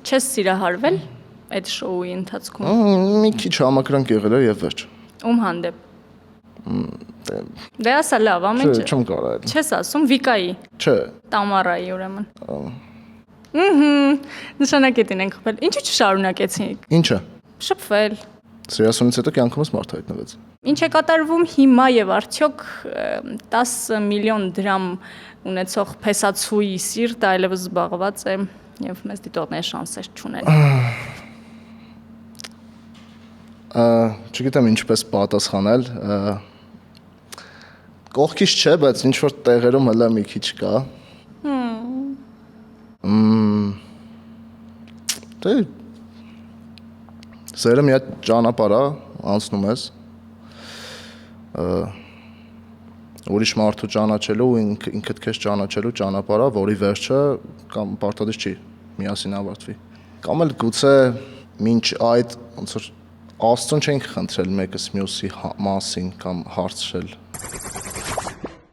Չես սիրահարվել այդ շոուի ընթացքում։ Մի քիչ համակրանք եղել էր եւ վերջ։ Ում հանդեպ։ Դե ասա լավ, ամեն ինչ։ Չեմ կարող այդ։ Չես ասում Վիկայի, Չէ։ Տամարայի ուրեմն։ Նշանակետին ենք խփել։ Ինչու չշարունակեցինք։ Ինչը։ Շփվել։ Սիրասունից հետո կյանքումս մարդ հայտնվեց։ Ինչ է կատարվում հիմա եւ արդյոք 10 միլիոն դրամ ունեցող փեսացուի սիրտը այլևս զբաղված է եւ մեծ դիտողների շանսեր չունել։ Չգիտեմ ինչպես պատասխանել։ Կողքից չէ, բայց ինչ որ տեղերում հələ մի քիչ կա։ Դե Սերը մի հատ ճանապարհ է, անցնում ես։ Ուրիշ մարդու ճանաչելու, ինքդ քեզ ճանաչելու ճանապարհ է, որի վերջը կամ պարտադիր չի միասին ավարտվի։ Կամ էլ գուցե մինչ այդ ոնց որ Աստծուն չենք խնդրել մեկս մյուսի մասին կամ հարցրել